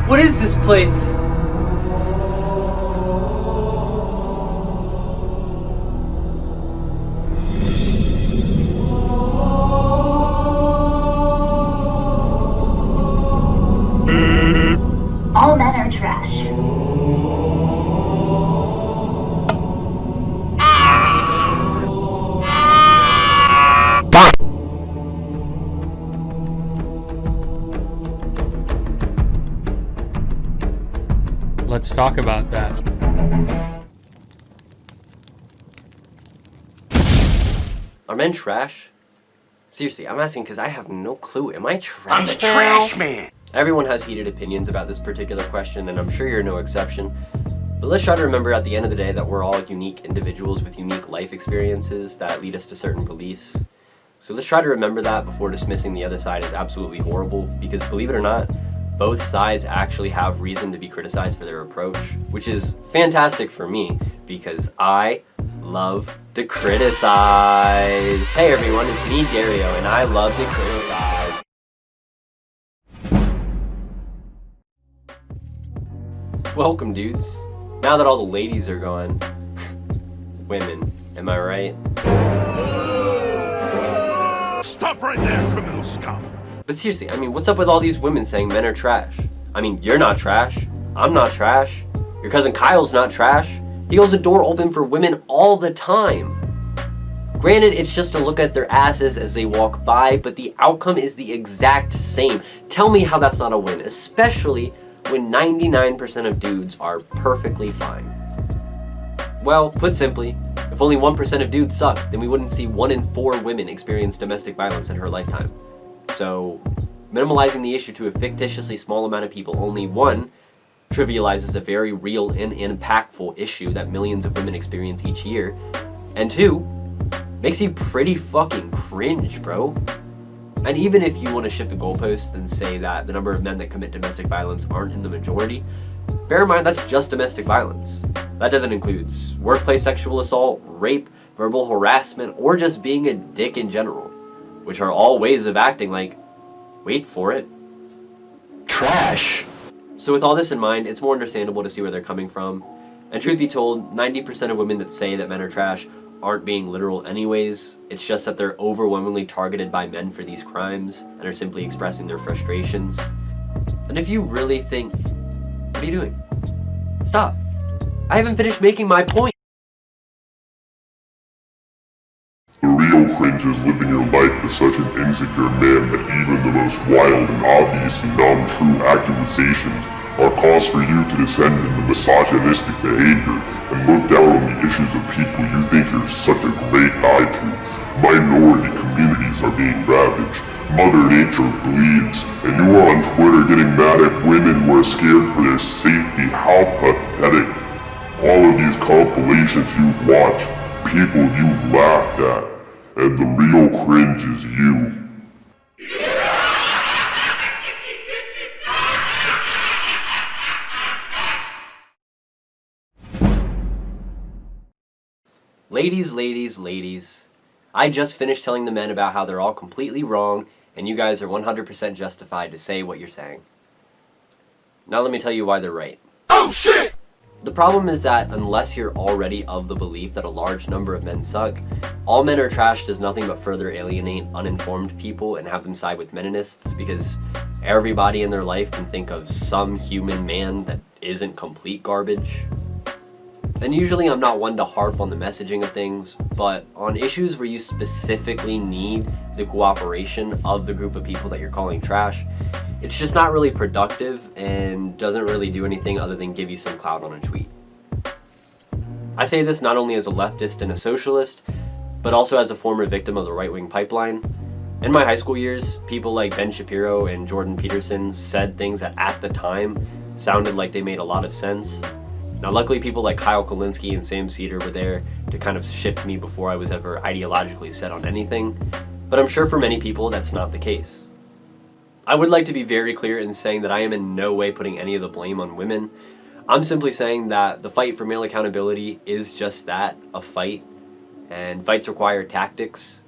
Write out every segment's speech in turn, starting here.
What is this place? All men are trash. Let's talk about that. Are men trash? Seriously, I'm asking because I have no clue. Am I trash? I'm the trash man! Everyone has heated opinions about this particular question, and I'm sure you're no exception. But let's try to remember at the end of the day that we're all unique individuals with unique life experiences that lead us to certain beliefs. So let's try to remember that before dismissing the other side as absolutely horrible, because believe it or not, both sides actually have reason to be criticized for their approach, which is fantastic for me, because I love to criticize. Hey everyone, it's me, Dario, and I love to criticize. Welcome, dudes. Now that all the ladies are gone, women, am I right? Stop right there, criminal scum! But seriously, I mean, what's up with all these women saying men are trash? I mean, you're not trash. I'm not trash. Your cousin Kyle's not trash. He holds the door open for women all the time. Granted, it's just to look at their asses as they walk by, but the outcome is the exact same. Tell me how that's not a win, especially when 99% of dudes are perfectly fine. Well, put simply, if only 1% of dudes suck, then we wouldn't see 1 in 4 women experience domestic violence in her lifetime. So, minimalizing the issue to a fictitiously small amount of people, only 1, trivializes a very real and impactful issue that millions of women experience each year, and 2, makes you pretty fucking cringe, bro. And even if you want to shift the goalposts and say that the number of men that commit domestic violence aren't in the majority, bear in mind that's just domestic violence. That doesn't include workplace sexual assault, rape, verbal harassment, or just being a dick in general, which are all ways of acting like, wait for it, trash. So with all this in mind, it's more understandable to see where they're coming from. And truth be told, 90% of women that say that men are trash aren't being literal anyways. It's just that they're overwhelmingly targeted by men for these crimes and are simply expressing their frustrations. And if you really think, what are you doing? Stop. I haven't finished making my point. The real cringe is living your life as such an insecure man that even the most wild and obviously non-true accusations are cause for you to descend into misogynistic behavior and look down on the issues of people you think you're such a great guy to. Minority communities are being ravaged, Mother Nature bleeds, and you are on Twitter getting mad at women who are scared for their safety. How pathetic. All of these compilations you've watched, people you've laughed at, and the real cringe is you. Ladies, I just finished telling the men about how they're all completely wrong and you guys are 100% justified to say what you're saying. Now let me tell you why they're right. Oh shit! The problem is that unless you're already of the belief that a large number of men suck, all men are trash does nothing but further alienate uninformed people and have them side with meninists, because everybody in their life can think of some human man that isn't complete garbage. And usually I'm not one to harp on the messaging of things, but on issues where you specifically need the cooperation of the group of people that you're calling trash, it's just not really productive and doesn't really do anything other than give you some clout on a tweet. I say this not only as a leftist and a socialist, but also as a former victim of the right-wing pipeline. In my high school years, people like Ben Shapiro and Jordan Peterson said things that at the time sounded like they made a lot of sense. Now luckily people like Kyle Kulinski and Sam Seder were there to kind of shift me before I was ever ideologically set on anything, but I'm sure for many people that's not the case. I would like to be very clear in saying that I am in no way putting any of the blame on women. I'm simply saying that the fight for male accountability is just that, a fight, and fights require tactics.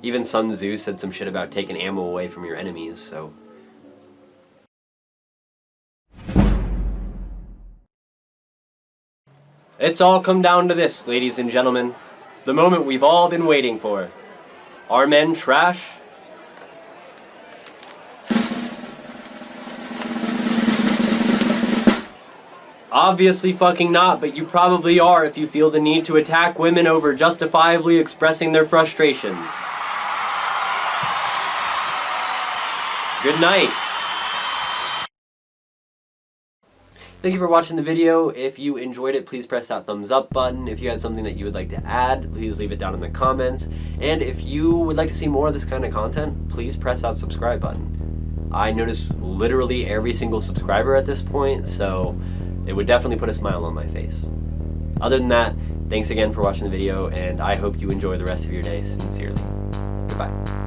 Even Sun Tzu said some shit about taking ammo away from your enemies, so It's all come down to this, ladies and gentlemen. The moment we've all been waiting for. Are men trash? Obviously fucking not, but you probably are if you feel the need to attack women over justifiably expressing their frustrations. Good night. Thank you for watching the video. If you enjoyed it, please press that thumbs up button. If you had something that you would like to add, please leave it down in the comments. And if you would like to see more of this kind of content, please press that subscribe button. I notice literally every single subscriber at this point, so it would definitely put a smile on my face. Other than that, thanks again for watching the video, and I hope you enjoy the rest of your day sincerely. Goodbye.